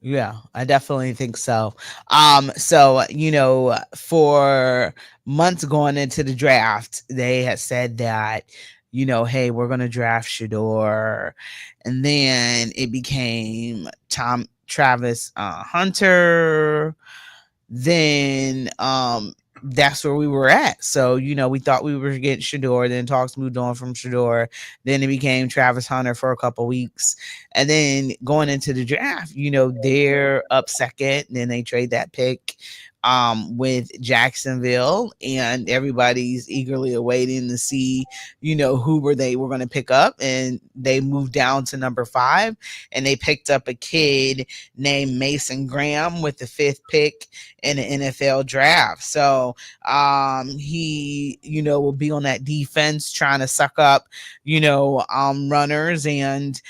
Yeah, I definitely think so. So for months going into the draft, they had said that, hey, we're gonna draft Shador, and then it became Tom Travis Hunter. Then that's where we were at. So, we thought we were getting Shador, then talks moved on from Shador. Then it became Travis Hunter for a couple weeks. And then going into the draft, they're up second. Then they trade that pick with Jacksonville, and everybody's eagerly awaiting to see, who they were going to pick up. And they moved down to number 5, and they picked up a kid named Mason Graham with the 5th pick in the NFL draft. So he, will be on that defense trying to suck up, runners. And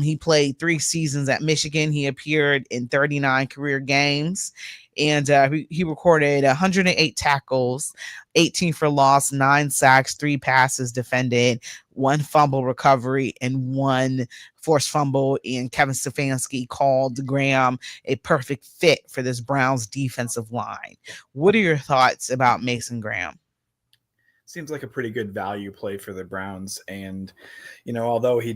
he played 3 seasons at Michigan. He appeared in 39 career games. And he recorded 108 tackles, 18 for loss, 9 sacks, 3 passes defended, 1 fumble recovery, and 1 forced fumble. And Kevin Stefanski called Graham a perfect fit for this Browns defensive line. What are your thoughts about Mason Graham? Seems like a pretty good value play for the Browns. And, although he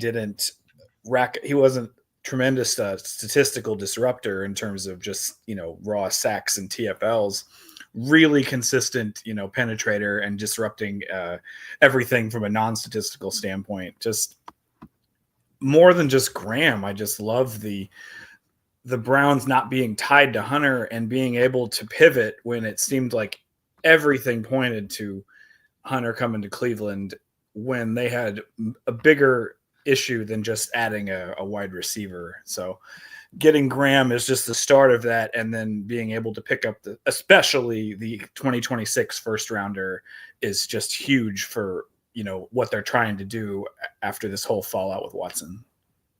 wasn't tremendous statistical disruptor in terms of just, raw sacks and TFLs, really consistent, penetrator and disrupting everything from a non-statistical standpoint. Just more than just Graham. I just love the Browns not being tied to Hunter and being able to pivot when it seemed like everything pointed to Hunter coming to Cleveland, when they had a bigger issue than just adding a wide receiver. So getting Graham is just the start of that. And then being able to pick up especially the 2026 first rounder is just huge for, what they're trying to do after this whole fallout with Watson.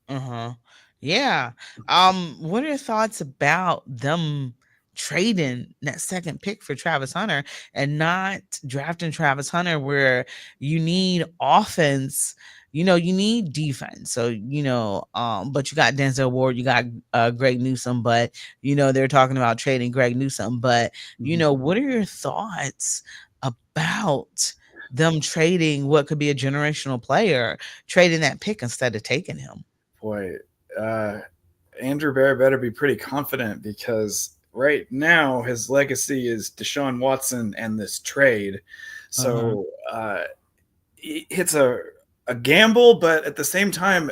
Uh-huh. Yeah. What are your thoughts about them trading that second pick for Travis Hunter and not drafting Travis Hunter where you need offense, you need defense. So, but you got Denzel Ward, you got Greg Newsome, but they're talking about trading Greg Newsome. But, what are your thoughts about them trading what could be a generational player, trading that pick instead of taking him? Boy, uh, Andrew Bear better be pretty confident, because right now his legacy is Deshaun Watson and this trade. Uh-huh. So it's a gamble, but at the same time,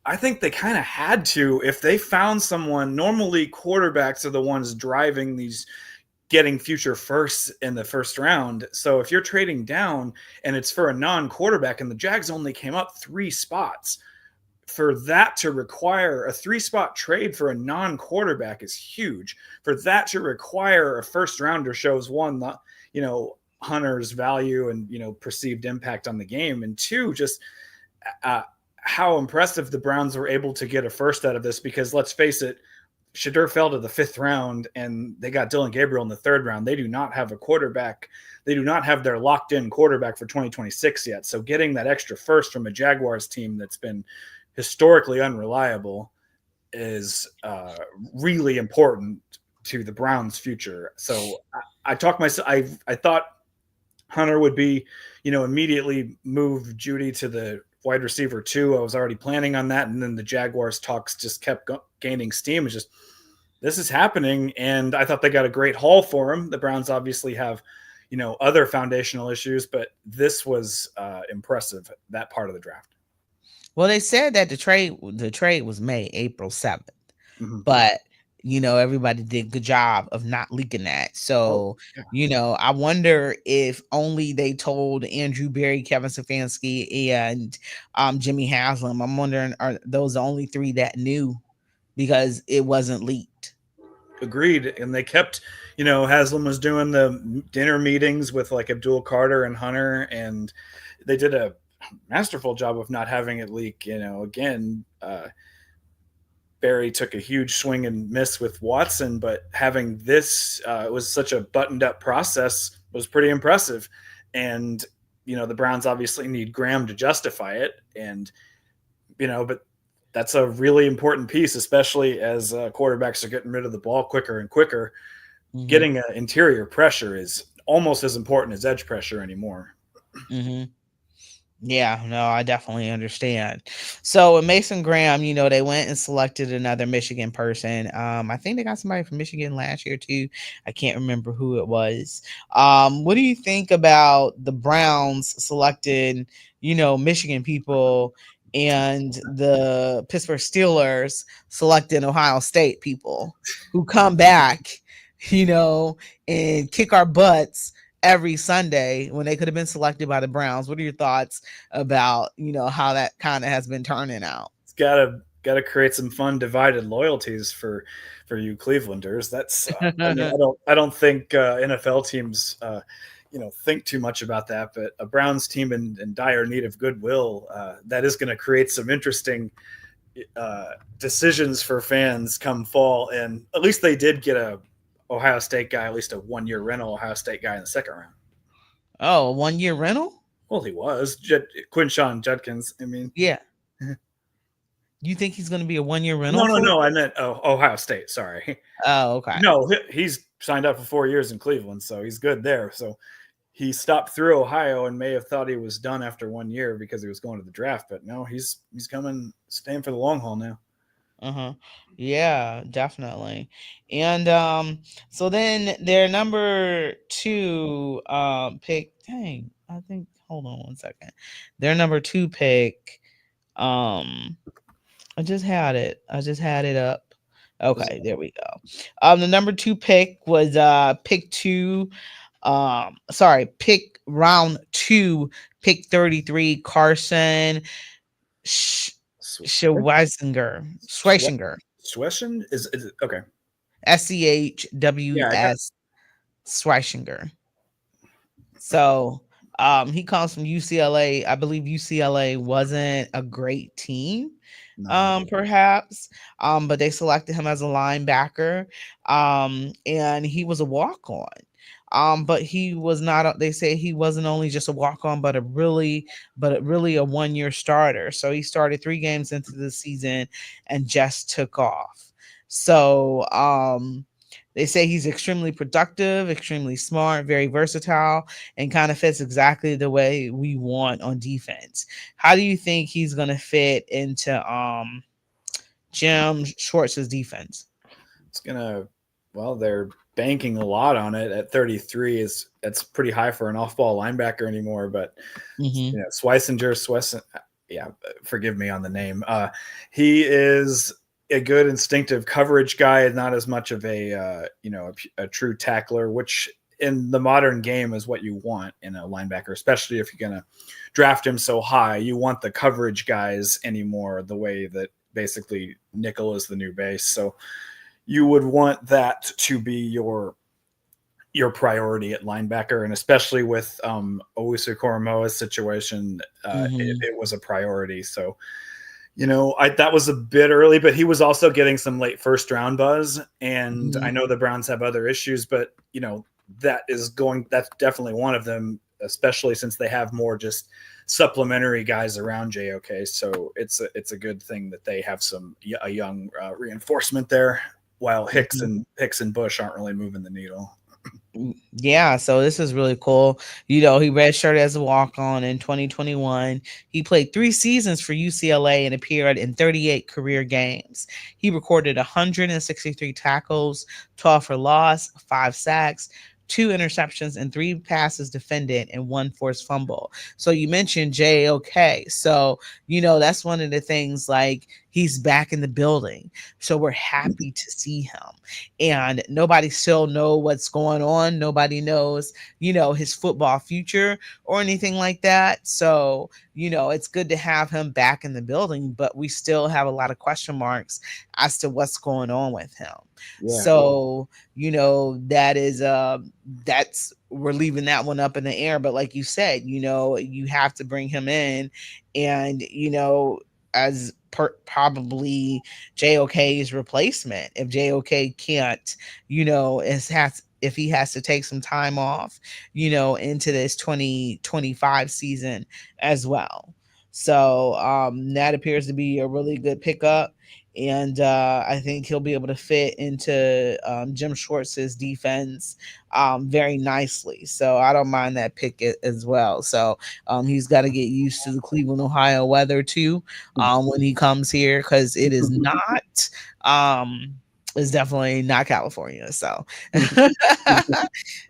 I think they kind of had to. If they found someone, normally quarterbacks are the ones driving these, getting future firsts in the first round. So if you're trading down and it's for a non-quarterback, and the Jags only came up 3 spots, for that to require a 3-spot trade for a non-quarterback is huge. For that to require a first rounder shows, one, Hunter's value and, perceived impact on the game, and 2, just how impressive the Browns were able to get a first out of this. Because let's face it, Shador fell to the 5th round, and they got Dylan Gabriel in the 3rd round. They do not have a quarterback. They do not have their locked-in quarterback for 2026 yet. So getting that extra first from a Jaguars team that's been historically unreliable is really important to the Browns' future. So I talked myself. I thought Hunter would be, immediately move Judy to the wide receiver 2. I was already planning on that, and then the Jaguars talks just kept gaining steam. It's just, this is happening, and I thought they got a great haul for him. The Browns obviously have, other foundational issues, but this was impressive, that part of the draft. Well, they said that the trade was made April 7th, Mm-hmm. but everybody did a good job of not leaking that. Oh, So, yeah. I wonder if only they told Andrew Berry, Kevin Stefanski, and Jimmy Haslam. I'm wondering, are those the only 3 that knew, because it wasn't leaked? Agreed. And they kept, Haslam was doing the dinner meetings with like Abdul Carter and Hunter, and they did a masterful job of not having it leak. Again, Barry took a huge swing and miss with Watson, but having this, it was such a buttoned up process, was pretty impressive. And, the Browns obviously need Graham to justify it. And, but that's a really important piece, especially as quarterbacks are getting rid of the ball quicker and quicker. Hmm. Getting interior pressure is almost as important as edge pressure anymore. Hmm. Yeah, no, I definitely understand. So with Mason Graham, they went and selected another Michigan person. I think they got somebody from Michigan last year too. I can't remember who it was. What do you think about the Browns selected, Michigan people, and the Pittsburgh Steelers selecting Ohio State people who come back, you know, and kick our butts every Sunday when they could have been selected by the Browns? What are your thoughts about, how that kind of has been turning out? It's gotta create some fun divided loyalties for you Clevelanders. That's I mean I don't think NFL teams think too much about that, but a Browns team in dire need of goodwill, that is going to create some interesting decisions for fans come fall. And at least they did get a Ohio State guy, at least a 1 year rental Ohio State guy in the second round. Oh, 1 year rental? Well, he was Quinshawn Judkins. I mean, Yeah. You think he's going to be a 1 year rental no, for? no. I meant Ohio State. Sorry. Oh, okay. No, he's signed up for 4 years in Cleveland, so he's good there. So he stopped through Ohio and may have thought he was done after 1 year because he was going to the draft, but no, he's coming, staying for the long haul now. Uh-huh. Yeah, definitely. And so then their number 2 pick, dang, I think, hold on one second. Their number 2 pick, um I just had it. I just had it up. Was Okay, there we go. The number 2 pick was pick 2, sorry, pick round 2, pick 33, Carson Sh- Schweisinger. Swession is okay. Yeah, I got. SCHWS Schweisinger. So he comes from UCLA. I believe UCLA wasn't a great team, No. perhaps, but they selected him as a linebacker, and he was a walk on. But he was not. They say he wasn't only just a walk on, but really a 1 year starter. So he started 3 games into the season and just took off. So they say he's extremely productive, extremely smart, very versatile, and kind of fits exactly the way we want on defense. How do you think he's going to fit into Jim Schwartz's defense? It's gonna. Well, they're banking a lot on it at 33. Is That's pretty high for an off-ball linebacker anymore. But Hmm. Swesen, yeah, forgive me on the name. He is a good instinctive coverage guy, not as much of a true tackler, which in the modern game is what you want in a linebacker, especially if you're going to draft him so high. You want the coverage guys anymore, the way that basically nickel is the new base. So you would want that to be your priority at linebacker, and especially with Owusu Koromoa's situation, Hmm. it was a priority. So, that was a bit early, but he was also getting some late first round buzz, and Hmm. I know the Browns have other issues, but that's definitely one of them, especially since they have more just supplementary guys around JOK. So it's a good thing that they have a young reinforcement there, while Hmm. Hicks and Bush aren't really moving the needle. Yeah, so this is really cool. He redshirted as a walk on in 2021. He played 3 seasons for UCLA and appeared in 38 career games. He recorded 163 tackles, 12 for loss, 5 sacks, 2 interceptions, and 3 passes defended, and 1 forced fumble. So you mentioned JOK. So, that's one of the things, like, he's back in the building. So we're happy to see him, and nobody still know what's going on. Nobody knows, his football future or anything like that. So, it's good to have him back in the building, but we still have a lot of question marks as to what's going on with him. Yeah. So, that's we're leaving that one up in the air. But like you said, you have to bring him in, and as probably JOK's replacement, if JOK can't, if he has to take some time off, into this 2025 season as well. So that appears to be a really good pickup. And I think he'll be able to fit into Jim Schwartz's defense very nicely. So I don't mind that pick as well. So he's got to get used to the Cleveland, Ohio weather too when he comes here, because it is not. It's definitely not California. So,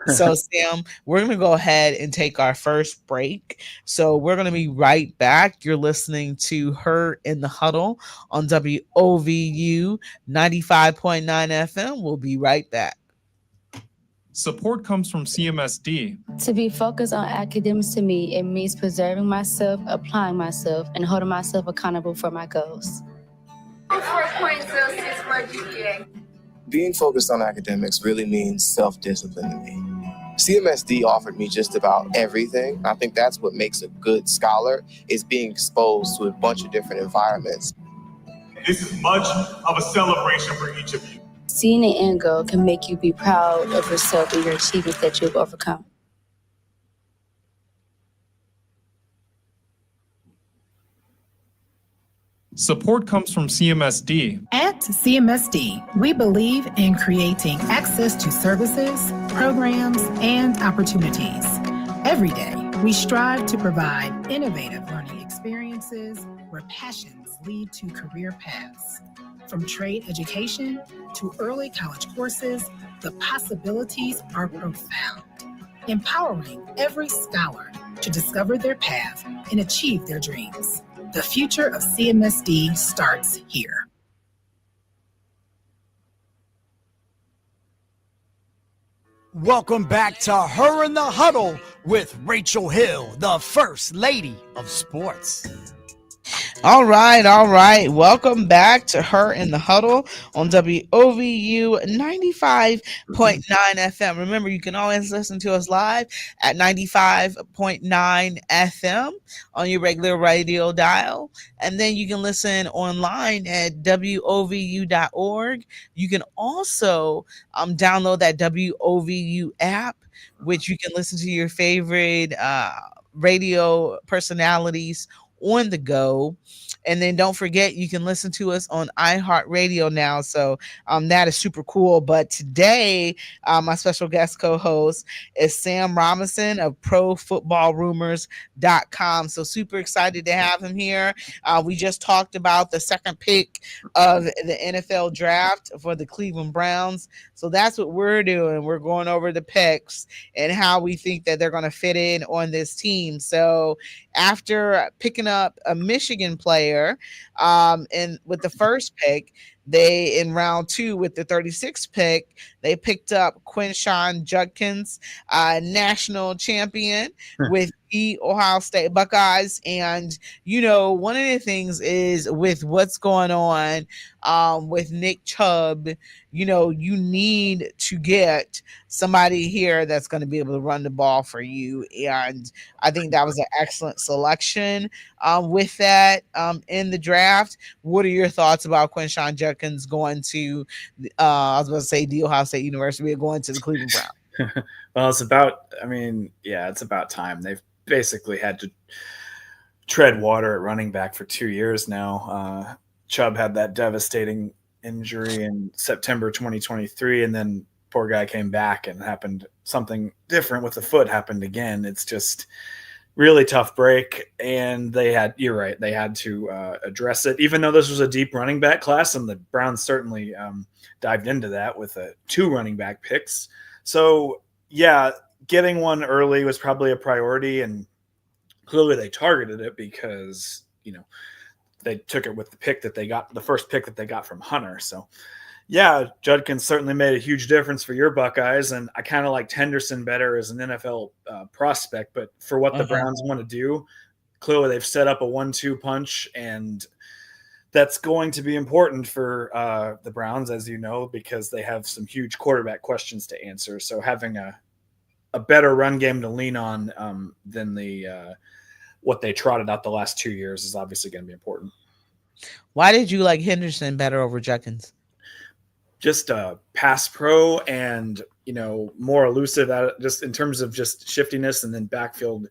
so Sam, we're gonna go ahead and take our first break. So we're gonna be right back. You're listening to Her in the Huddle on WOVU 95.9 FM. We'll be right back. Support comes from CMSD. To be focused on academics to me, it means preserving myself, applying myself, and holding myself accountable for my goals. 4.06 for GPA. Being focused on academics really means self-discipline to me. CMSD offered me just about everything. I think that's what makes a good scholar, is being exposed to a bunch of different environments. This is much of a celebration for each of you. Seeing an end goal can make you be proud of yourself and your achievements that you've overcome. Support comes from CMSD. At CMSD, we believe in creating access to services, programs, and opportunities. Every day, we strive to provide innovative learning experiences where passions lead to career paths. From trade education to early college courses, the possibilities are profound, empowering every scholar to discover their path and achieve their dreams. The future of CMSD starts here. Welcome back to Her in the Huddle with Rachel Hill, the First Lady of Sports. All right. Welcome back to Her in the Huddle on WOVU 95.9 FM. Remember, you can always listen to us live at 95.9 FM on your regular radio dial. And then you can listen online at WOVU.org. You can also download that WOVU app, which you can listen to your favorite radio personalities on the go. And then don't forget, you can listen to us on iHeartRadio now. So that is super cool. But today, my special guest co-host is Sam Robinson of ProFootballRumors.com. So super excited to have him here. We just talked about the second pick of the NFL draft for the Cleveland Browns. So that's what we're doing. We're going over the picks and how we think that they're going to fit in on this team. So after picking up a Michigan player and with the first pick, they in round 2 with the 36th pick, they picked up Quinshawn Judkins, national champion with the Ohio State Buckeyes. And one of the things is with what's going on with Nick Chubb, you need to get somebody here that's going to be able to run the ball for you. And I think that was an excellent selection with that in the draft. What are your thoughts about Quinshawn Judkins going to, I was about to say the Ohio State University, going to the Cleveland Browns? Well, it's about time. They've basically had to tread water at running back for 2 years now. Chubb had that devastating injury in September 2023, and then poor guy came back and happened something different with the foot happened again. It's just really tough break, and you're right, they had to address it, even though this was a deep running back class, and the Browns certainly dived into that with 2 running back picks. So yeah, getting one early was probably a priority, and clearly they targeted it because they took it with the pick that they got, the first pick that they got from Hunter. So yeah, Judkins certainly made a huge difference for your Buckeyes, and I kind of liked Henderson better as an NFL prospect. But for what the Browns want to do, clearly they've set up a 1-2 punch, and that's going to be important for the Browns, as you know, because they have some huge quarterback questions to answer. So having a better run game to lean on than what they trotted out the last 2 years is obviously going to be important. Why did you like Henderson better over Judkins? Just pass pro and, more elusive just in terms of just shiftiness, and then backfield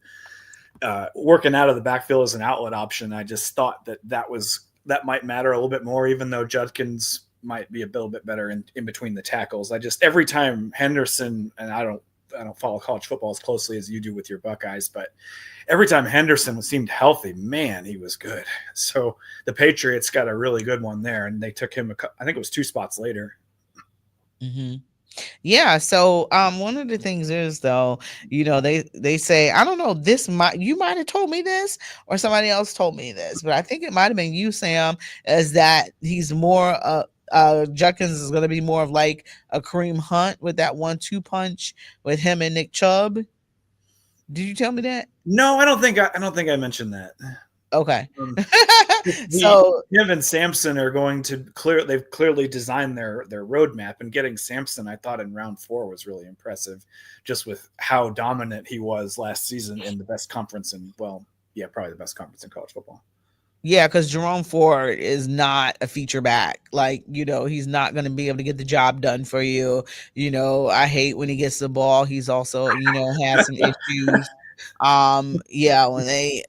working out of the backfield as an outlet option. I just thought that might matter a little bit more, even though Judkins might be a little bit better in between the tackles. Every time Henderson, and I don't follow college football as closely as you do with your Buckeyes, but every time Henderson seemed healthy, man, he was good. So the Patriots got a really good one there, and they took him, I think it was 2 spots later. Mm-hmm. Yeah, so one of the things is though, they say, I don't know, you might have told me this or somebody else told me this, but I think it might have been you, Sam, is that he's more Judkins is gonna be more of like a Kareem Hunt with that 1-2 punch with him and Nick Chubb. Did you tell me that? No, I don't think I mentioned that. Okay. So him and Sampson are going to they've clearly designed their roadmap, and getting Sampson, I thought in round 4 was really impressive, just with how dominant he was last season in the best conference probably the best conference in college football. Yeah, because Jerome Ford is not a feature back. Like, he's not going to be able to get the job done for you. I hate when he gets the ball. He's also, has some issues. When they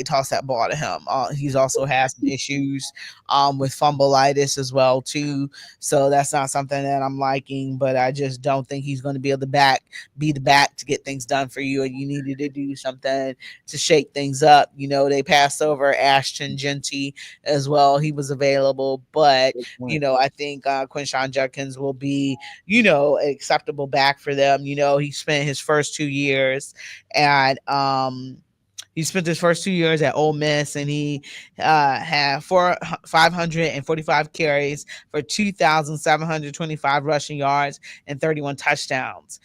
toss that ball to him, he's also has some issues with fumbleitis as well too. So that's not something that I'm liking, but I just don't think he's going to be able to be the back to get things done for you, and you needed to do something to shake things up. They passed over Ashton Genty as well. He was available, but I think Quinshon Judkins will be an acceptable back for them. He spent his first 2 years at Ole Miss, and he had 545 carries for 2,725 rushing yards and 31 touchdowns.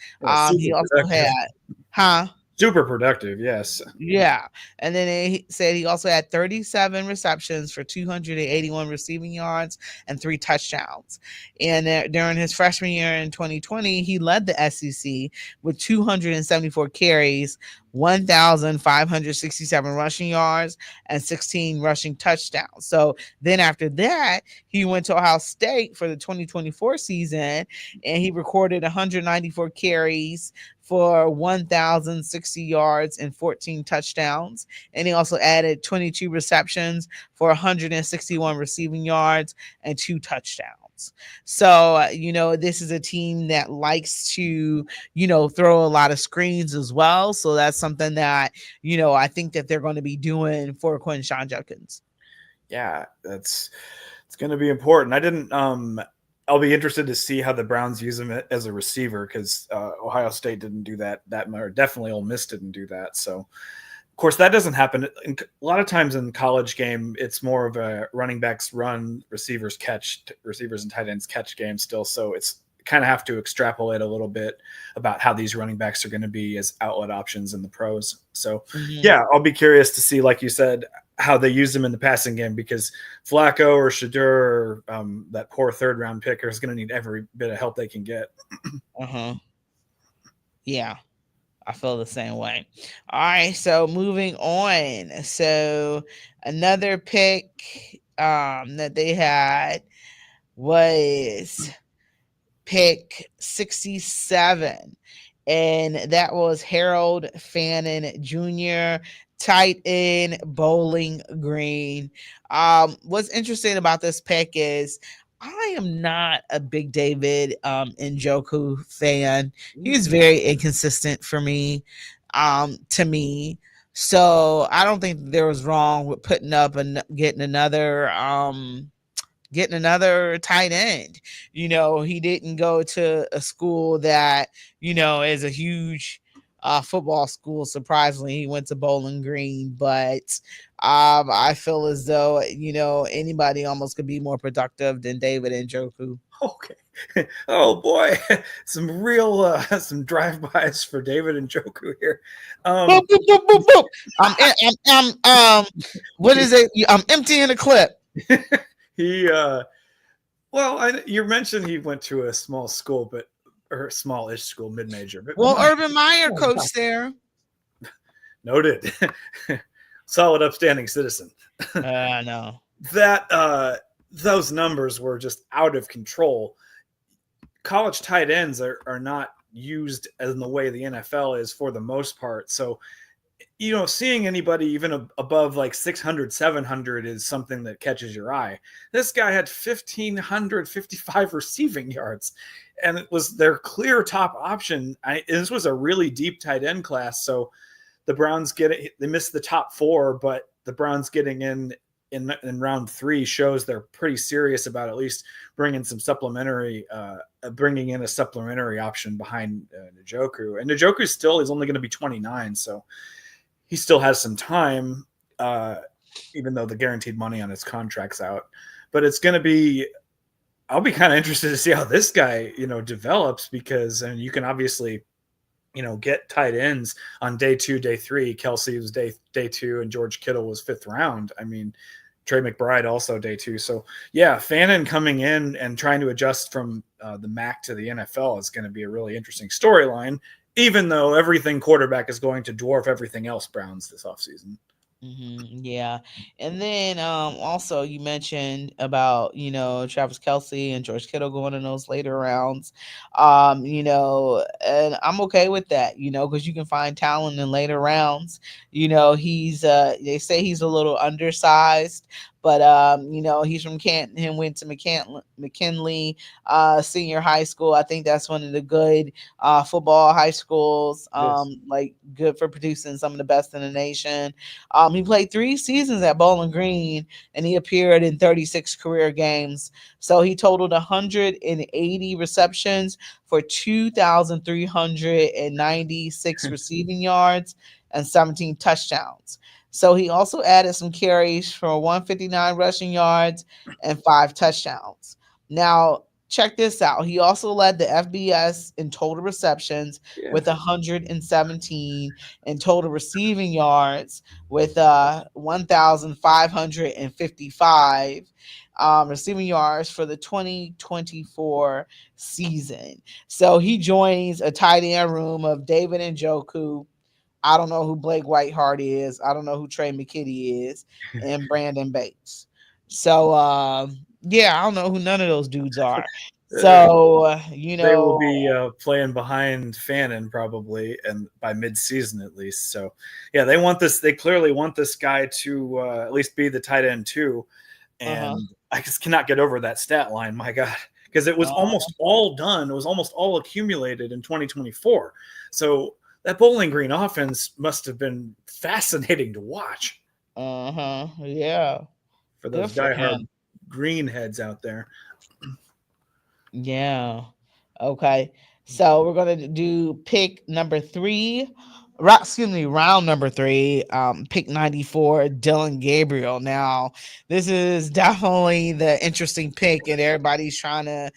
He also had, super productive, yes. Yeah. And then he said he also had 37 receptions for 281 receiving yards and 3 touchdowns. And during his freshman year in 2020, he led the SEC with 274 carries, 1,567 rushing yards, and 16 rushing touchdowns. So then after that, he went to Ohio State for the 2024 season, and he recorded 194 carries for 1,060 yards and 14 touchdowns. And he also added 22 receptions for 161 receiving yards and 2 touchdowns. So, this is a team that likes to, throw a lot of screens as well. So that's something that, I think that they're going to be doing for Quinshon Judkins. Yeah, it's going to be important. I'll be interested to see how the Browns use him as a receiver, because Ohio State didn't do that much. Definitely Ole Miss didn't do that. So, of course, that doesn't happen. A lot of times in college game, it's more of a running backs run, receivers and tight ends catch game still. So it's kind of have to extrapolate a little bit about how these running backs are going to be as outlet options in the pros. So, yeah, I'll be curious to see, like you said, how they use them in the passing game, because Flacco or Shedeur, that poor 3rd round picker, is going to need every bit of help they can get. Yeah, I feel the same way. All right, so moving on. So another pick that they had was pick 67, and that was Harold Fannin Jr., tight end, Bowling Green. What's interesting about this pick is I am not a big David Njoku fan. He's very inconsistent for me, to me. So I don't think there was wrong with putting up and getting another tight end. He didn't go to a school that, is a huge football school. Surprisingly, he went to Bowling Green, but I feel as though, anybody almost could be more productive than David Njoku. Okay. Oh boy, some real some drive-bys for David Njoku here. Boop, boop, boop, boop, boop. What is it? I'm emptying a clip. He you mentioned he went to a small school, or smallish school, mid-major. But Urban Meyer coached there. Noted. Solid, upstanding citizen. No. That those numbers were just out of control. College tight ends are not used in the way the NFL is for the most part. So seeing anybody even above like 600, 700 is something that catches your eye. This guy had 1,555 receiving yards, and it was their clear top option. This was a really deep tight end class, so the Browns they missed the top 4, but the Browns getting in round 3 shows they're pretty serious about at least bringing in a supplementary option behind Njoku. And Njoku still is only going to be 29, so he still has some time, even though the guaranteed money on his contract's out. But I'll be kind of interested to see how this guy, develops, because you can obviously, get tight ends on day 2, day 3. Kelsey was day 2, and George Kittle was 5th round. I mean, Trey McBride also day 2. So yeah, Fannin coming in and trying to adjust from the MAC to the NFL is going to be a really interesting storyline, even though everything quarterback is going to dwarf everything else Browns this offseason. Yeah. And then also you mentioned about, Travis Kelsey and George Kittle going in those later rounds. And I'm okay with that, because you can find talent in later rounds. He's they say he's a little undersized, but he's from Canton and went to McKinley Senior High School. I think that's one of the good football high schools, Yes. like good for producing some of the best in the nation. He played 3 seasons at Bowling Green, and he appeared in 36 career games. So he totaled 180 receptions for 2,396 receiving yards and 17 touchdowns. So he also added some carries for 159 rushing yards and 5 touchdowns. Now, check this out. He also led the FBS in total receptions with 117, and total receiving yards with 1,555 receiving yards for the 2024 season. So he joins a tight end room of David Njoku. I don't know who Blake Whiteheart is. I don't know who Trey McKitty is, and Brandon Bates. So yeah, I don't know who none of those dudes are. So They will be playing behind Fannin probably, and by mid-season at least. So yeah, they clearly want this guy to at least be the tight end too. And I just cannot get over that stat line. My God. Because it was almost all done. It was almost all accumulated in 2024. So that Bowling Green offense must have been fascinating to watch. Yeah. For those diehard green heads out there. Yeah. Okay. So we're gonna do pick number 3. Round number 3, pick 94, Dylan Gabriel. Now, this is definitely the interesting pick, and everybody's trying to,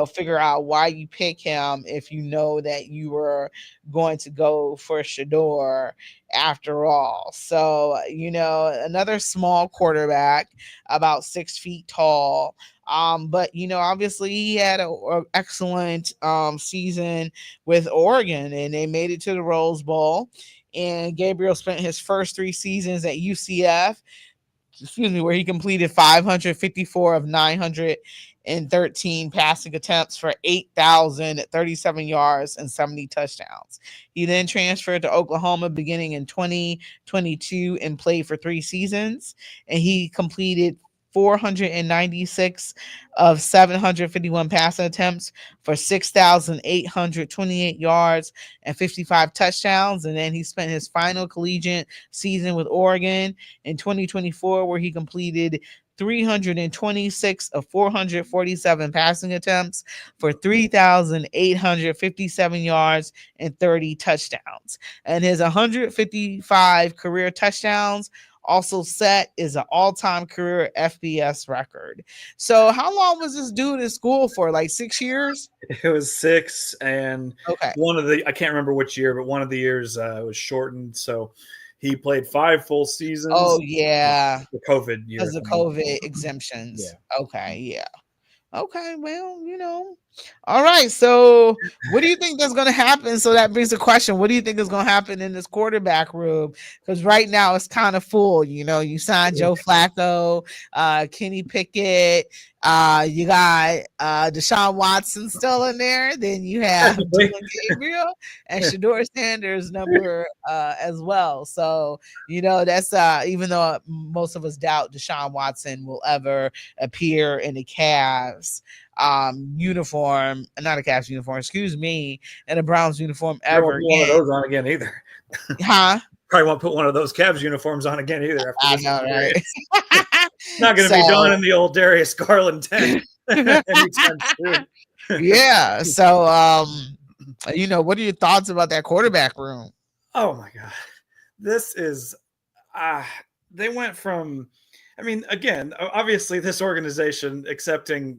figure out why you pick him if you know that you were going to go for Shador after all. So, another small quarterback, about 6 feet tall. But obviously he had an excellent season with Oregon, and they made it to the Rose Bowl. And Gabriel spent his first 3 seasons at UCF, where he completed 554 of 913 passing attempts for 8,037 yards and 70 touchdowns. He then transferred to Oklahoma beginning in 2022 and played for 3 seasons, and he completed 496 of 751 passing attempts for 6,828 yards and 55 touchdowns. And then he spent his final collegiate season with Oregon in 2024, where he completed 326 of 447 passing attempts for 3,857 yards and 30 touchdowns. And his 155 career touchdowns also set is an all-time career FBS record. So how long was this dude in school for? Like 6 years? It was 6, and okay. I can't remember which year, but one of the years was shortened. So he played 5 full seasons. Oh yeah, the COVID year. Because of COVID exemptions. Yeah. Okay, yeah. Okay, well, all right. So, what do you think that's going to happen? So that brings the question: what do you think is going to happen in this quarterback room? Because right now it's kind of full. You signed Joe Flacco, Kenny Pickett. You got Deshaun Watson still in there. Then you have Dylan Gabriel and Shador Sanders number as well. So that's even though most of us doubt Deshaun Watson will ever appear in the Cavs uniform, not a Cavs uniform, excuse me, in a Browns uniform Probably ever won't put one of again. those on again either. Huh? Probably won't put one of those Cavs uniforms on again either after I this know, right? Not going to be So- donning the old Darius Garland 10 anytime soon. Yeah. So, what are your thoughts about that quarterback room? Oh my God. This is, they went from, I mean, again, obviously this organization, accepting,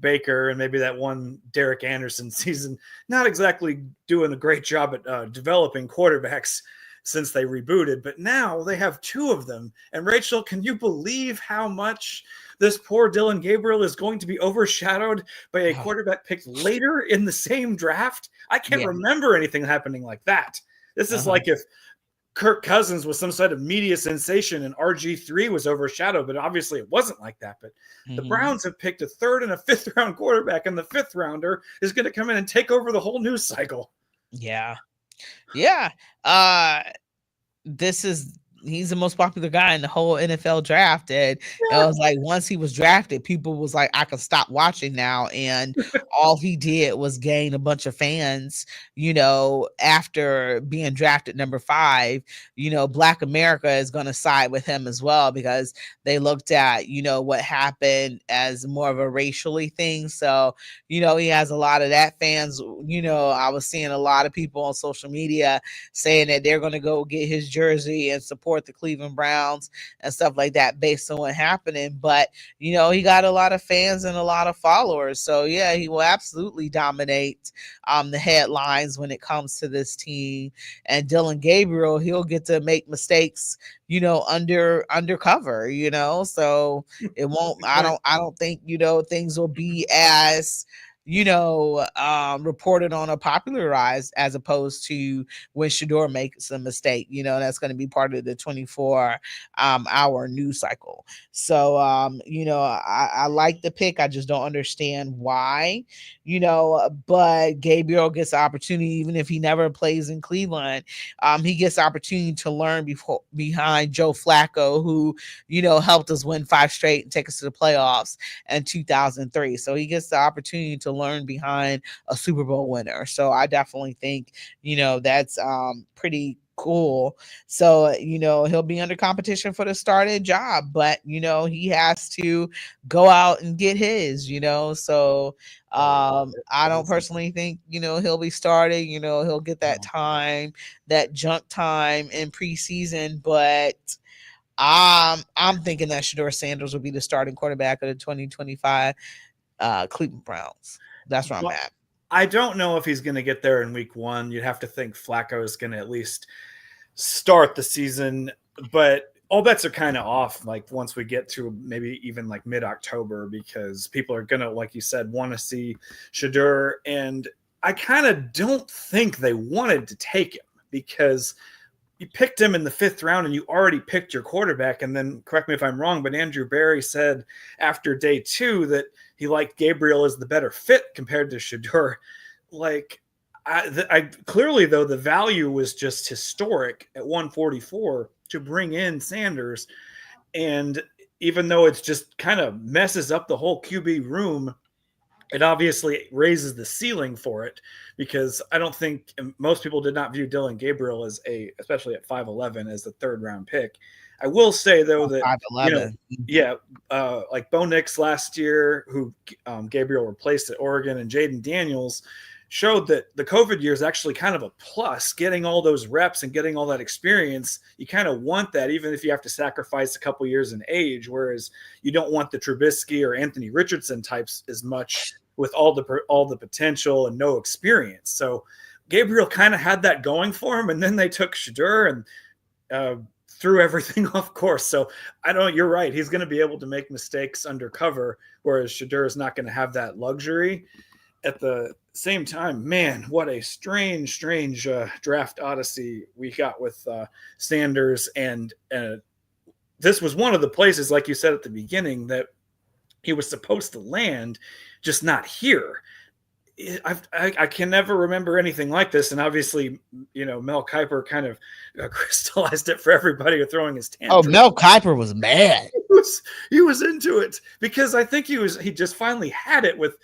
Baker and maybe that one Derek Anderson season, not exactly doing a great job at developing quarterbacks since they rebooted, but now they have two of them. And Rachel, can you believe how much this poor Dylan Gabriel is going to be overshadowed by a quarterback picked later in the same draft? I can't remember anything happening like that. This is like if Kirk Cousins was some sort of media sensation and RG3 was overshadowed, but obviously it wasn't like that. But the Browns have picked a third and a fifth round quarterback, and the fifth rounder is going to come in and take over the whole news cycle. Yeah. Yeah. He's the most popular guy in the whole NFL draft. And it was like once he was drafted, people was like, I can stop watching now. And all he did was gain a bunch of fans, after being drafted number 5. Black America is gonna side with him as well because they looked at, what happened as more of a racially thing. So, he has a lot of that fans. I was seeing a lot of people on social media saying that they're gonna go get his jersey and support the Cleveland Browns and stuff like that based on what happening. But he got a lot of fans and a lot of followers. So yeah, he will absolutely dominate the headlines when it comes to this team. And Dylan Gabriel, he'll get to make mistakes, undercover, so it won't, I don't think, things will be as reported on or popularized as opposed to when Shador makes a mistake. That's going to be part of the 24-hour news cycle. So, I like the pick. I just don't understand why, but Gabriel gets the opportunity, even if he never plays in Cleveland, he gets the opportunity to learn behind Joe Flacco, who, helped us win 5 straight and take us to the playoffs in 2003. So he gets the opportunity to learn behind a Super Bowl winner. So I definitely think, that's pretty cool. So, he'll be under competition for the starting job, but, he has to go out and get his, so I don't personally think, he'll be starting, he'll get that time, that junk time in preseason, but I'm thinking that Shador Sanders will be the starting quarterback of the 2025 Cleveland Browns. That's where I'm at. I don't know if he's going to get there in week 1. You'd have to think Flacco is going to at least start the season, but all bets are kind of off. Like once we get to maybe even like mid-October, because people are going to, like you said, want to see Shador. And I kind of don't think they wanted to take him because you picked him in the 5th round and you already picked your quarterback. And then correct me if I'm wrong, but Andrew Berry said after day 2 that he liked Gabriel as the better fit compared to Shador. Like I clearly though, the value was just historic at 144 to bring in Sanders. And even though it's just kind of messes up the whole QB room, it obviously raises the ceiling for it, because I don't think most people did not view Dylan Gabriel as especially at 5'11", as the 3rd round pick. I will say though that 5'11". Like Bo Nix last year, who Gabriel replaced at Oregon, and Jaden Daniels showed that the COVID year is actually kind of a plus. Getting all those reps and getting all that experience, you kind of want that, even if you have to sacrifice a couple years in age. Whereas you don't want the Trubisky or Anthony Richardson types as much, with all the potential and no experience. So Gabriel kind of had that going for him, and then they took Shador and threw everything off course. So you're right. He's going to be able to make mistakes undercover, whereas Shador is not going to have that luxury. At the same time, man, what a strange draft odyssey we got with Sanders. And this was one of the places, like you said at the beginning, that he was supposed to land, just not here. I can never remember anything like this, and obviously, Mel Kiper kind of crystallized it for everybody with throwing his Oh, tantrum. Mel Kiper was mad. He was into it because I think he just finally had it with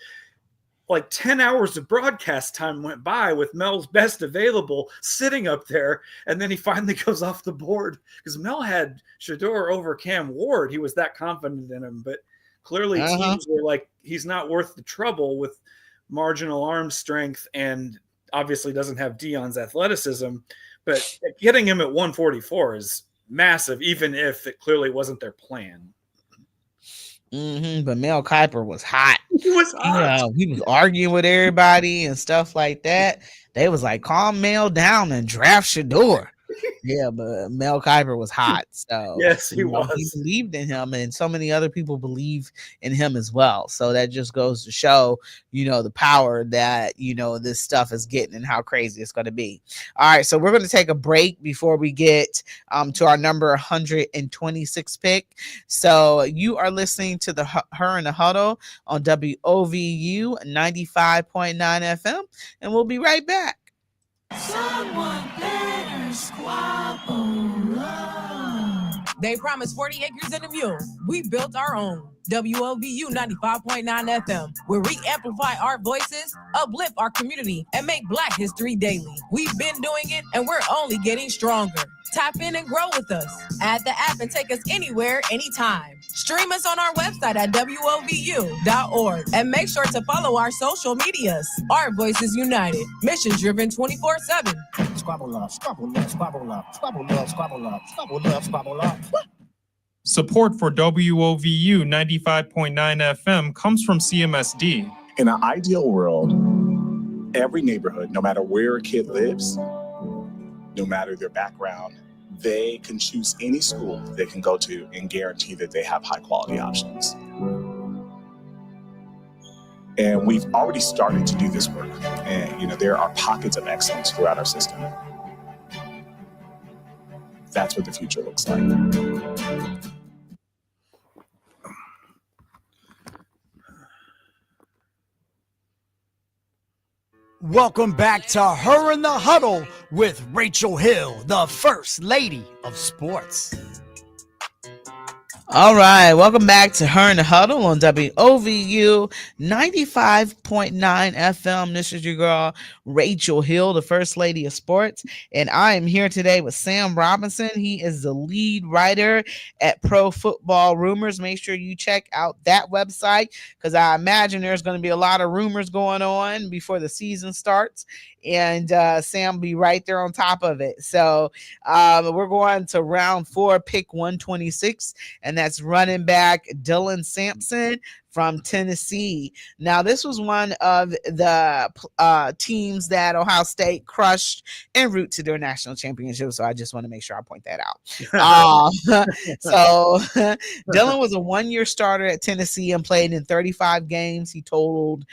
like 10 hours of broadcast time went by with Mel's best available sitting up there, and then he finally goes off the board because Mel had Shador over Cam Ward. He was that confident in him, but clearly teams were like, he's not worth the trouble with marginal arm strength and obviously doesn't have Dion's athleticism, but getting him at 144 is massive, even if it clearly wasn't their plan. But Mel Kiper was hot. He was hot. Yeah, he was arguing with everybody and stuff like that. They was like, calm Mel down and draft Shador. Yeah, but Mel Kiper was hot. So yes, he was. He believed in him, and so many other people believe in him as well. So that just goes to show, the power that this stuff is getting and how crazy it's going to be. All right, so we're going to take a break before we get to our number 126 pick. So you are listening to the Her in the Huddle on WOVU 95.9 FM, and we'll be right back. Someone better squabble up. They promised 40 acres and a mule. We built our own. WOVU 95.9 FM, where we amplify our voices, uplift our community, and make Black history daily. We've been doing it, and we're only getting stronger. Tap in and grow with us. Add the app and take us anywhere, anytime. Stream us on our website at WOVU.org. And make sure to follow our social medias. Our voices united. Mission driven 24/7. Squabble up, squabble up, squabble up, squabble up, squabble up, squabble up, squabble up. Support for WOVU 95.9 FM comes from CMSD. In an ideal world, every neighborhood, no matter where a kid lives, no matter their background, they can choose any school they can go to and guarantee that they have high quality options. And we've already started to do this work. And, there are pockets of excellence throughout our system. That's what the future looks like. Welcome back to Her in the Huddle with Rachel Hill, the First Lady of Sports. All right, welcome back to Her in the Huddle on WOVU 95.9 FM. This is your girl, Rachel Hill, the First Lady of Sports, and I am here today with Sam Robinson. He is the lead writer at Pro Football Rumors. Make sure you check out that website because I imagine there's going to be a lot of rumors going on before the season starts, and Sam will be right there on top of it. So we're going to round 4, pick 126, and that's running back Dylan Sampson from Tennessee. Now, this was one of the teams that Ohio State crushed en route to their national championship, so I just want to make sure I point that out. So Dylan was a one-year starter at Tennessee and played in 35 games. He totaled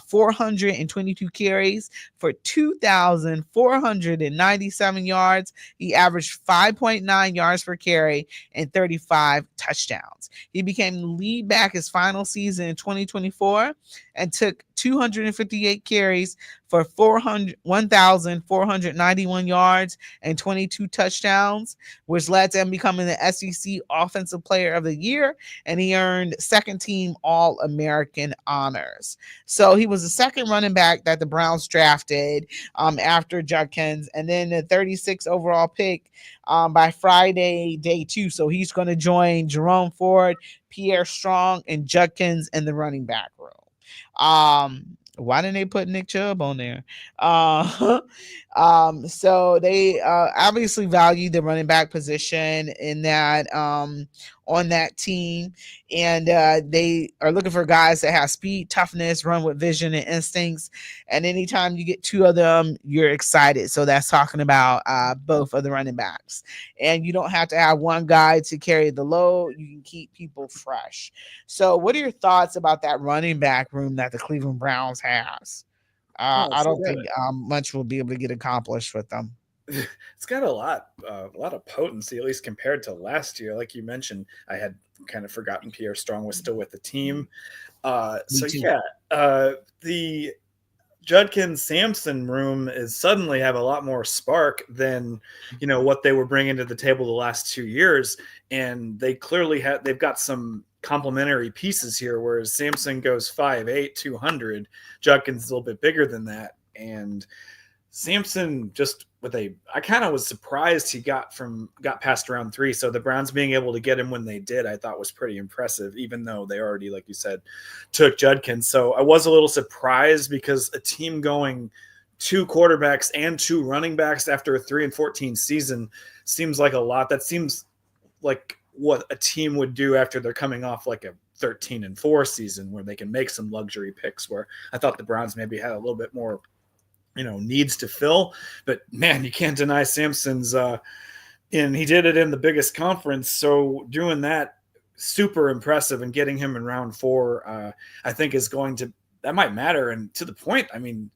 422 carries for 2,497 yards. He averaged 5.9 yards per carry and 35 touchdowns. He became the lead back his final season in 2024 and took 258 carries for 1,491 yards and 22 touchdowns, which led to him becoming the SEC Offensive Player of the Year, and he earned second team All-American honors. So he was the second running back that the Browns drafted after Judkins, and then the 36th overall pick by Friday, day 2. So he's going to join Jerome Ford, Pierre Strong, and Judkins in the running back room. Why didn't they put Nick Chubb on there? So they obviously value the running back position in that on that team, and they are looking for guys that have speed, toughness, run with vision and instincts. And anytime you get two of them, you're excited. So that's talking about both of the running backs. And you don't have to have one guy to carry the load. You can keep people fresh. So what are your thoughts about that running back room that the Cleveland Browns has? I don't think much will be able to get accomplished with them. It's got a lot of potency, at least compared to last year. Like you mentioned, I had kind of forgotten Pierre Strong was still with the team. Me too. The Judkins Sampson room is suddenly have a lot more spark than what they were bringing to the table the last 2 years, and they've got some complementary pieces here. Whereas Sampson goes 5'8", 200, Judkins is a little bit bigger than that, and Sampson I kind of was surprised he got past round 3. So the Browns being able to get him when they did, I thought was pretty impressive, even though they already, like you said, took Judkins. So I was a little surprised because a team going 2 quarterbacks and 2 running backs after a 3-14 season seems like a lot. That seems like what a team would do after they're coming off like a 13-4 season where they can make some luxury picks, where I thought the Browns maybe had a little bit more needs to fill. But man, you can't deny Sampson's and he did it in the biggest conference. So doing that, super impressive, and getting him in round 4, I think that might matter. And to the point, I mean,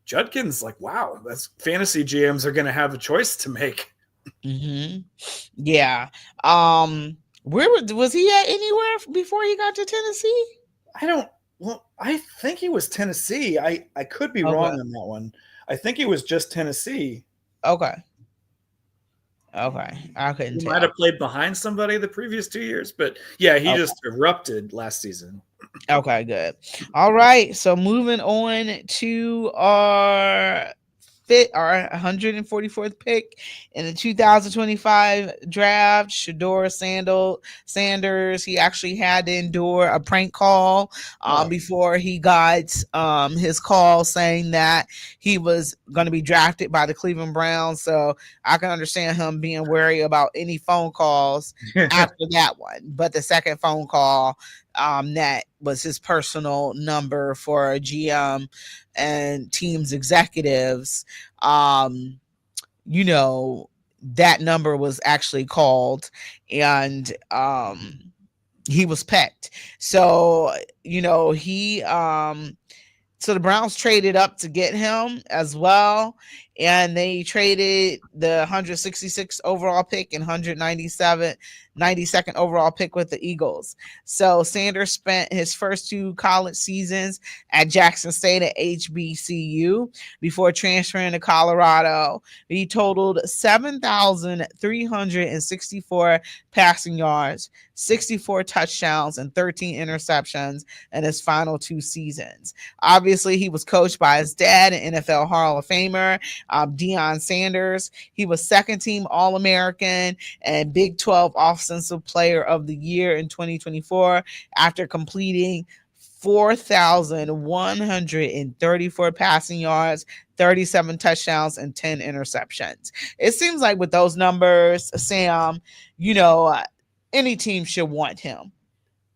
Judkins, like, wow, that's fantasy GMs are going to have a choice to make. Mm-hmm. Yeah. Where was he at anywhere before he got to Tennessee? I think he was Tennessee. I could be wrong on that one. I think he was just Tennessee. Okay. I couldn't tell. Might have played behind somebody the previous 2 years, but yeah, he just erupted last season. Okay, good. All right. So moving on to our 144th pick in the 2025 draft, Shedeur Sanders. He actually had to endure a prank call before he got his call saying that he was going to be drafted by the Cleveland Browns. So I can understand him being wary about any phone calls after that one. But the second phone call, that was his personal number for a GM and teams executives. That number was actually called, and he was pecked. So so the Browns traded up to get him as well, and they traded the 166 overall pick and 92nd overall pick with the Eagles. So Sanders spent his first 2 college seasons at Jackson State at HBCU before transferring to Colorado. He totaled 7,364 passing yards, 64 touchdowns, and 13 interceptions in his final 2 seasons. Obviously, he was coached by his dad, an NFL Hall of Famer, Deion Sanders. He was second-team All-American and Big 12 Offensive Player of the Year in 2024 after completing 4,134 passing yards, 37 touchdowns, and 10 interceptions. It seems like with those numbers, Sam, any team should want him.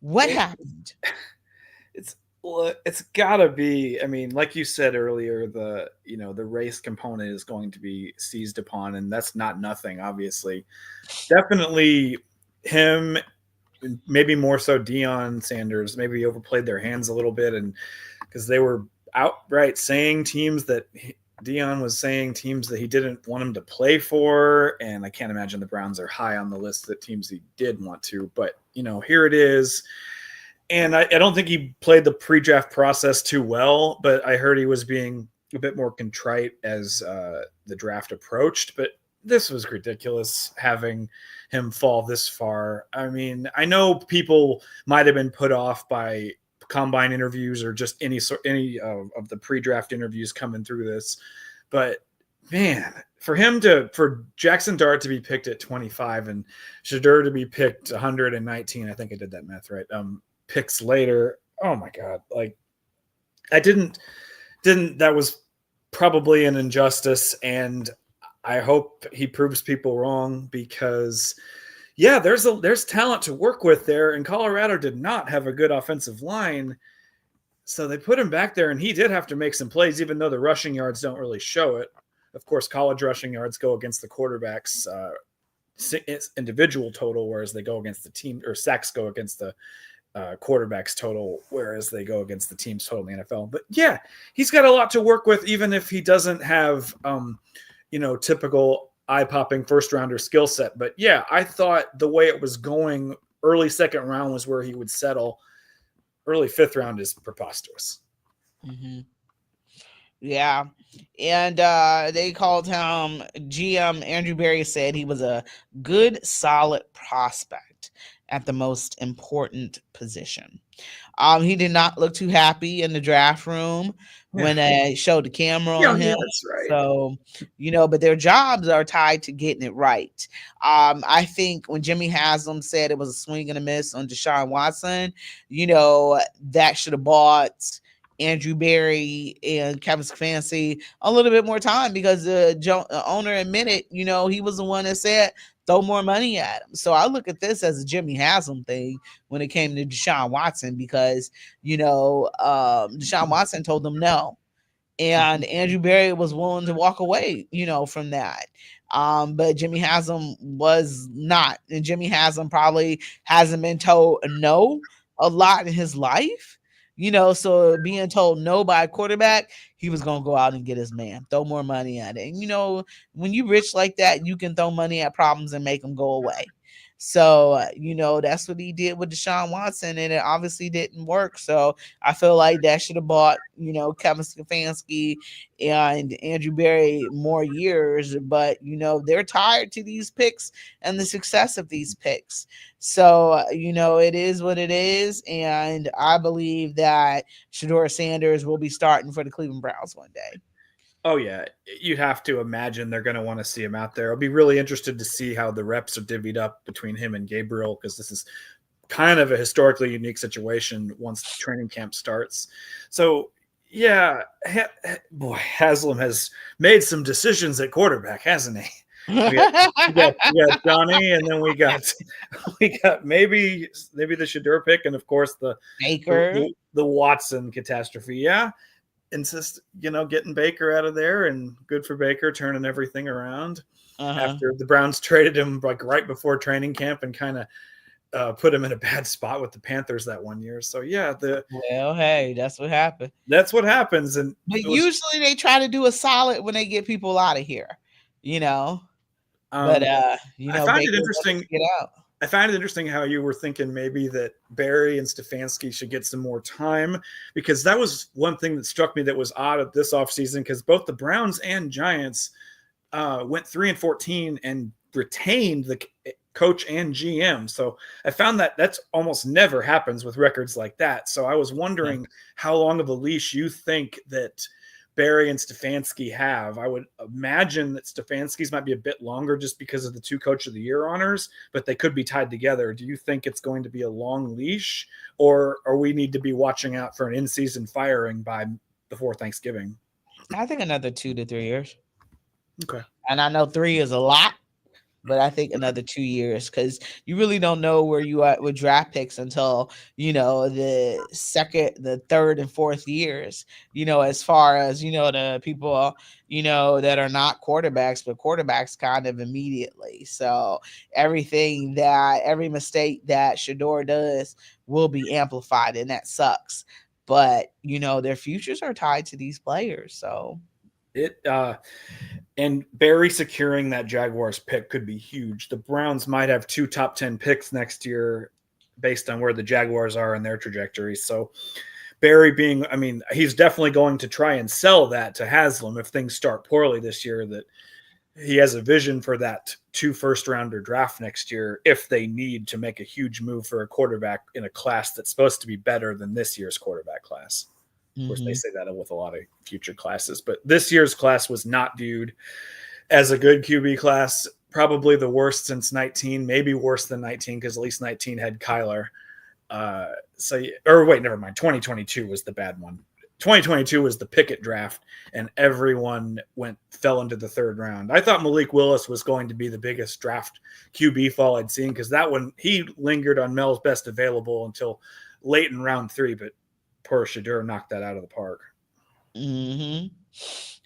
What happened? It's gotta be. I mean, like you said earlier, the race component is going to be seized upon, and that's not nothing. Obviously, definitely him. Maybe more so Deion Sanders. Maybe overplayed their hands a little bit, and because they were outright saying Deion was saying teams that he didn't want him to play for, and I can't imagine the Browns are high on the list that teams he did want to. But here it is. And I don't think he played the pre-draft process too well, but I heard he was being a bit more contrite as the draft approached. But this was ridiculous, having him fall this far. I mean, I know people might have been put off by combine interviews or just any of the pre-draft interviews coming through this, but man, for Jackson Dart to be picked at 25 and Shedeur to be picked 119, I think I did that math right. Picks later. Oh my God. Like that was probably an injustice, and I hope he proves people wrong, because there's talent to work with there, and Colorado did not have a good offensive line. So they put him back there, and he did have to make some plays, even though the rushing yards don't really show it. Of course, college rushing yards go against the quarterback's individual total, whereas they go against the team, or sacks go against the quarterback's total, whereas they go against the team's total in the NFL. But yeah, he's got a lot to work with, even if he doesn't have, typical eye-popping first-rounder skill set. But yeah, I thought the way it was going early second round was where he would settle. Early fifth round is preposterous. Mm-hmm. Yeah. And they called him GM Andrew Berry said he was a good, solid prospect at the most important position. He did not look too happy in the draft room when they showed the camera on him. That's right. So, but their jobs are tied to getting it right. I think when Jimmy Haslam said it was a swing and a miss on Deshaun Watson, that should have bought Andrew Berry and Kevin Stefanski a little bit more time, because the owner admitted, he was the one that said throw more money at him. So I look at this as a Jimmy Haslam thing when it came to Deshaun Watson, because Deshaun Watson told them no, and Andrew Berry was willing to walk away, from that. But Jimmy Haslam was not, and Jimmy Haslam probably hasn't been told no a lot in his life. So being told no by a quarterback, he was going to go out and get his man, throw more money at it. And, when you rich like that, you can throw money at problems and make them go away. So, that's what he did with Deshaun Watson, and it obviously didn't work. So I feel like that should have bought, Kevin Stefanski and Andrew Berry more years. But, they're tired to these picks and the success of these picks. So, it is what it is. And I believe that Shedeur Sanders will be starting for the Cleveland Browns one day. Oh, yeah. You have to imagine they're going to want to see him out there. I'll be really interested to see how the reps are divvied up between him and Gabriel, because this is kind of a historically unique situation once training camp starts. So, yeah, boy, Haslam has made some decisions at quarterback, hasn't he? We got Johnny, and then we got maybe the Shedeur pick, and of course the Baker, the Watson catastrophe. Yeah. Getting Baker out of there, and good for Baker, turning everything around after the Browns traded him like right before training camp and kind of put him in a bad spot with the Panthers that one year. So yeah, hey, that's what happened. That's what happens. But usually they try to do a solid when they get people out of here, But I find it interesting. Get out. I find it interesting how you were thinking maybe that Berry and Stefanski should get some more time, because that was one thing that struck me that was odd at this offseason, because both the Browns and Giants went 3-14 and retained the coach and GM. So I found that that's almost never happens with records like that. So I was wondering how long of a leash you think that Berry and Stefanski have. I would imagine that Stefanski's might be a bit longer just because of the 2 Coach of the Year honors, but they could be tied together. Do you think it's going to be a long leash, or we need to be watching out for an in-season firing before Thanksgiving? I think another 2 to 3 years. Okay. And I know 3 is a lot, but I think another 2 years, because you really don't know where you are with draft picks until, the second, the third and fourth years, as far as, the people, that are not quarterbacks, but quarterbacks kind of immediately. So every mistake that Shedeur does will be amplified, and that sucks. But, their futures are tied to these players. So and Berry securing that Jaguars pick could be huge. The Browns might have 2 top 10 picks next year based on where the Jaguars are in their trajectory. So Berry he's definitely going to try and sell that to Haslam if things start poorly this year, that he has a vision for that 2 first-rounder draft next year if they need to make a huge move for a quarterback in a class that's supposed to be better than this year's quarterback class. Of course, they say that with a lot of future classes, but this year's class was not viewed as a good QB class. Probably the worst since 19, maybe worse than 19, because at least 19 had Kyler. Never mind. 2022 was the bad one. 2022 was the Pickett draft, and everyone fell into the 3rd round. I thought Malik Willis was going to be the biggest draft QB fall I'd seen, because that one, he lingered on Mel's best available until late in round 3, but poor Shedeur knocked that out of the park. Mm-hmm.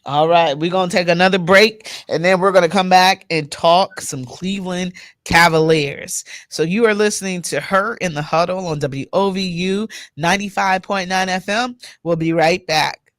All right, we're going to take another break, and then we're going to come back and talk some Cleveland Cavaliers. So you are listening to Her in the Huddle on WOVU 95.9 FM. We'll be right back.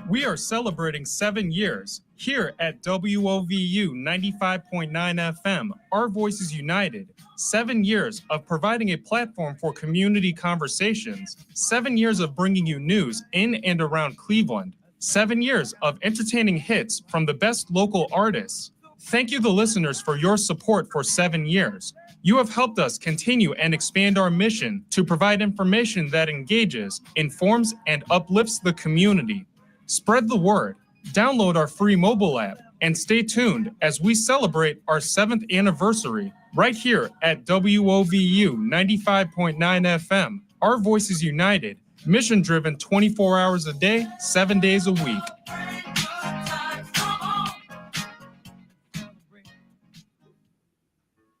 We are celebrating 7 years here at WOVU 95.9 FM. Our voices united. 7 years of providing a platform for community conversations. 7 years of bringing you news in and around Cleveland. 7 years of entertaining hits from the best local artists. Thank you, the listeners, for your support for 7 years. You have helped us continue and expand our mission to provide information that engages, informs, and uplifts the community. Spread the word, download our free mobile app, and stay tuned as we celebrate our 7th anniversary right here at WOVU 95.9 FM. Our voices united, mission driven 24 hours a day, 7 days a week.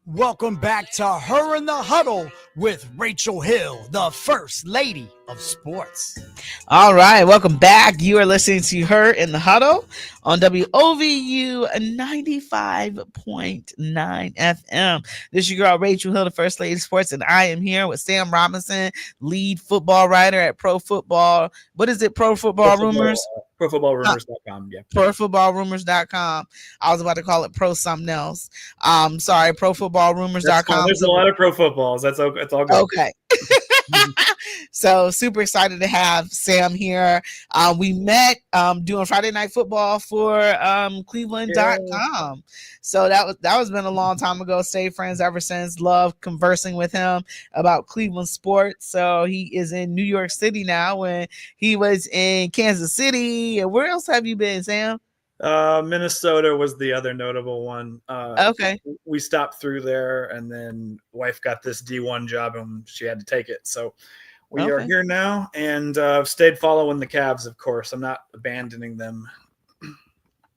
Welcome back to Her in the Huddle with Rachel Hill, the First Lady of Sports. All right, welcome back. You are listening to Her in the Huddle on WOVU 95.9 FM. This is your girl, Rachel Hill, the First Lady of Sports, and I am here with Sam Robinson, lead football writer at Pro Football. What is it, Pro Football Rumors? ProFootballRumors.com, yeah. ProFootballRumors.com. I was about to call it Pro something else. Sorry, ProFootballRumors.com. There's a lot of pro footballs. It's all good. Okay. So super excited to have Sam here. We met doing Friday Night Football for Cleveland.com. So that was been a long time ago. Stayed friends ever since. Love conversing with him about Cleveland sports. So he is in New York City now. When he was in Kansas City. And where else have you been, Sam? Minnesota was the other notable one. Okay. We stopped through there, and then wife got this D1 job, and she had to take it. So we are here now, and stayed following the Cavs, of course. I'm not abandoning them.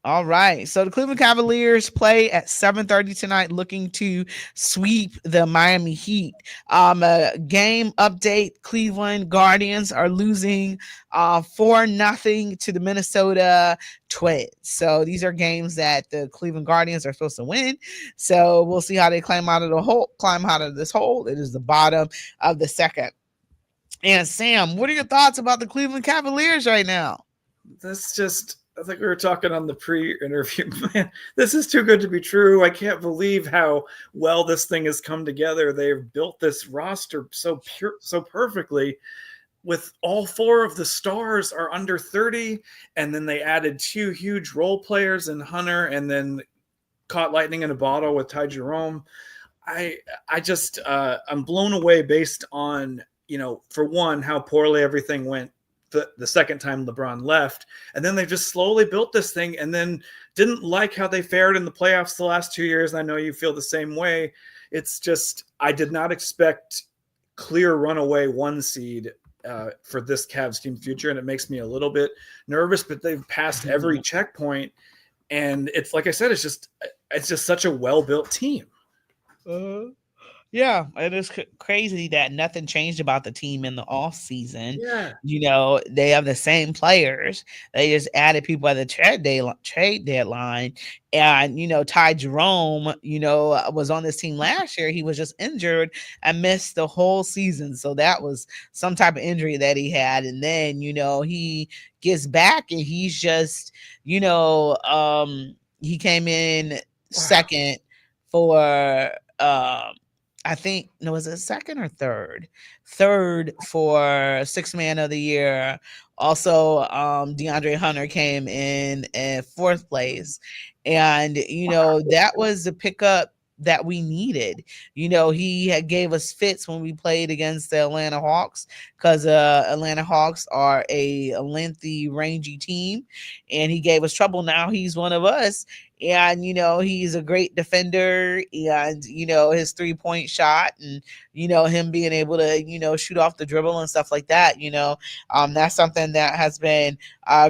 All right. So the Cleveland Cavaliers play at 7:30 tonight, looking to sweep the Miami Heat. Game update: Cleveland Guardians are losing 4-0 to the Minnesota Twins. So these are games that the Cleveland Guardians are supposed to win. So we'll see how they climb out of this hole. It is the bottom of the second. And Sam, what are your thoughts about the Cleveland Cavaliers right now? I think we were talking on the pre-interview. Man, this is too good to be true. I can't believe how well this thing has come together. They've built this roster so perfectly. With all 4 of the stars are under 30, and then they added 2 huge role players in Hunter, and then caught lightning in a bottle with Ty Jerome. I'm blown away based on, for one, how poorly everything went the second time LeBron left, and then they just slowly built this thing, and then didn't like how they fared in the playoffs the last 2 years. And I know you feel the same way. It's just, I did not expect clear runaway 1 seed for this Cavs team future, and it makes me a little bit nervous, but they've passed every checkpoint, and it's like I said, it's just such a well-built team. Yeah, it is crazy that nothing changed about the team in the off season. Yeah. They have the same players. They just added people at the trade deadline. And, Ty Jerome, was on this team last year. He was just injured and missed the whole season. So that was some type of injury that he had. And then, he gets back and he's just, he came in second for, I think, was it second or third? Third for Sixth Man of the Year. Also, DeAndre Hunter came in 4th place. And, that was the pickup that we needed. He gave us fits when we played against the Atlanta Hawks, because Atlanta Hawks are a lengthy, rangy team, and he gave us trouble. Now he's one of us, and he's a great defender, and his 3-point shot, and him being able to shoot off the dribble and stuff like that. That's something that has been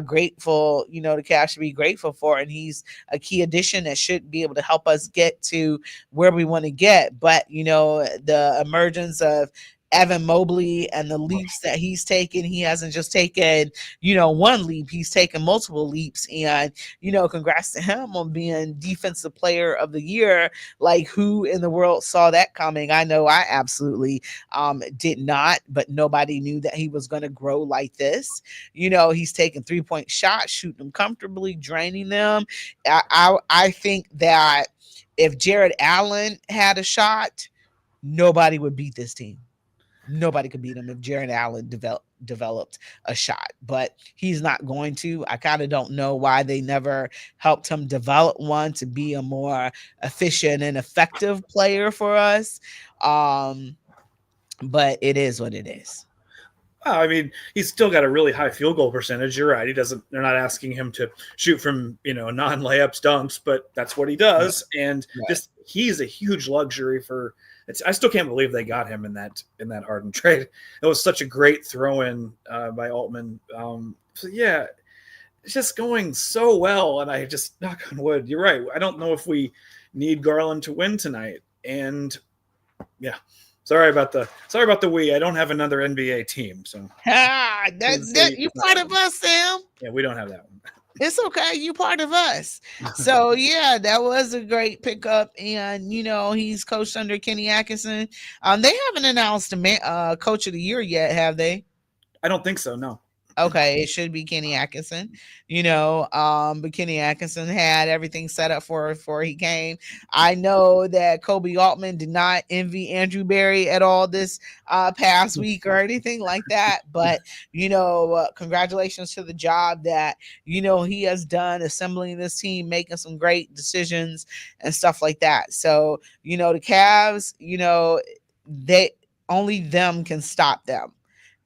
grateful. The Cavs should be grateful for, and he's a key addition that should be able to help us get to where we want to get. But the emergence of Evan Mobley and the leaps that he's taken. He hasn't just taken, one leap, he's taken multiple leaps. And, congrats to him on being defensive player of the year. Like, who in the world saw that coming? I know I absolutely did not, but nobody knew that he was going to grow like this. He's taking 3-point shots, shooting them comfortably, draining them. I think that if Jared Allen had a shot, nobody would beat this team. Nobody could beat him if Jared Allen developed a shot, but he's not going to. I kind of don't know why they never helped him develop one to be a more efficient and effective player for us. But it is what it is. I mean, he's still got a really high field goal percentage. You're right. They're not asking him to shoot from, non-layups dunks, but that's what he does. Right. And just, he's a huge luxury for, I still can't believe they got him in that Harden trade. It was such a great throw in by Altman. So yeah, it's just going so well. And I just, knock on wood, you're right. I don't know if we need Garland to win tonight. And yeah. Sorry about the we. I don't have another NBA team, so you part of us, Sam. Yeah, we don't have that one. It's okay. You part of us. So yeah, that was a great pickup, and he's coached under Kenny Atkinson. They haven't announced a coach of the year yet, have they? I don't think so. No. Okay, it should be Kenny Atkinson, but Kenny Atkinson had everything set up for before he came. I know that Kobe Altman did not envy Andrew Berry at all this past week or anything like that, but congratulations to the job that he has done assembling this team, making some great decisions and stuff like that. So the Cavs, they only them can stop them.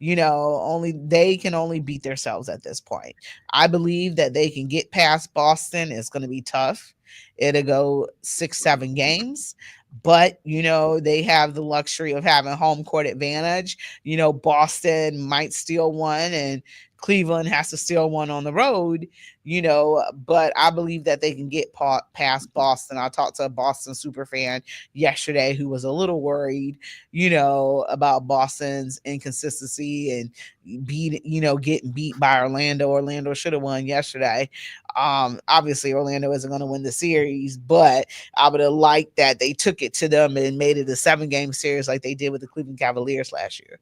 They can only beat themselves at this point. I believe that they can get past Boston. It's going to be tough. It'll go 6-7 games, but they have the luxury of having home court advantage. Boston might steal one and Cleveland has to steal one on the road, but I believe that they can get past Boston. I talked to a Boston super fan yesterday who was a little worried, about Boston's inconsistency and getting beat by Orlando. Orlando should have won yesterday. Obviously Orlando isn't going to win the series, but I would have liked that they took it to them and made it a 7-game series like they did with the Cleveland Cavaliers last year.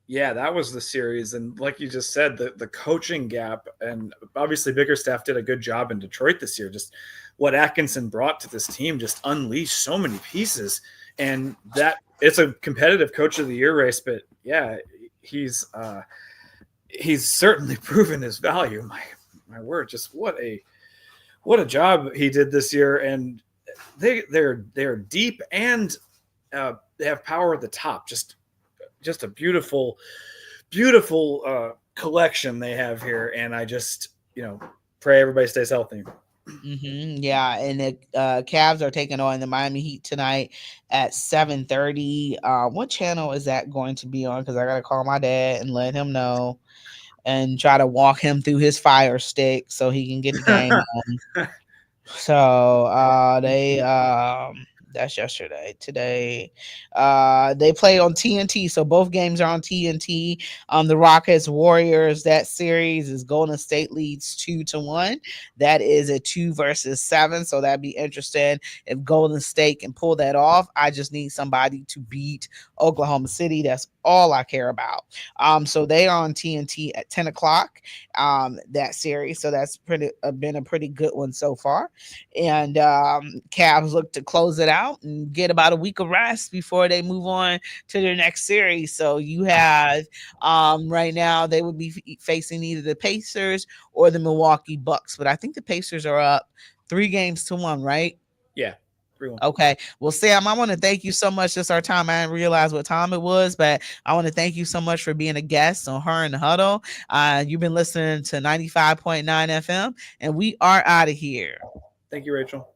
Yeah, that was the series. And like you just said, the coaching gap, and obviously Bickerstaff did a good job in Detroit this year. Just what Atkinson brought to this team just unleashed so many pieces. And that it's a competitive coach of the year race, but yeah, he's certainly proven his value. My word, just what a job he did this year. And they're deep and they have power at the top. Just a beautiful collection they have here, and I just pray everybody stays healthy. Mm-hmm, yeah, and the Cavs are taking on the Miami Heat tonight at 7:30. What channel is that going to be on? Because I gotta call my dad and let him know, and try to walk him through his fire stick so he can get the game on. So that's yesterday. Today, they play on TNT, so both games are on TNT. The Rockets Warriors, that series is Golden State leads 2-1. That is a 2 versus 7, so that'd be interesting if Golden State can pull that off. I just need somebody to beat Oklahoma City. That's all I care about. So they are on TNT at 10 o'clock. That series, so that's been a pretty good one so far. And Cavs look to close it out and get about a week of rest before they move on to their next series. So you have right now they would be facing either the Pacers or the Milwaukee Bucks, but I think the Pacers are up 3-1, right? Yeah. 3-1. Okay. Well, Sam, I want to thank you so much. This is our time. I didn't realize what time it was, but I want to thank you so much for being a guest on Her in the Huddle. You've been listening to 95.9 FM, and we are out of here. Thank you, Rachel.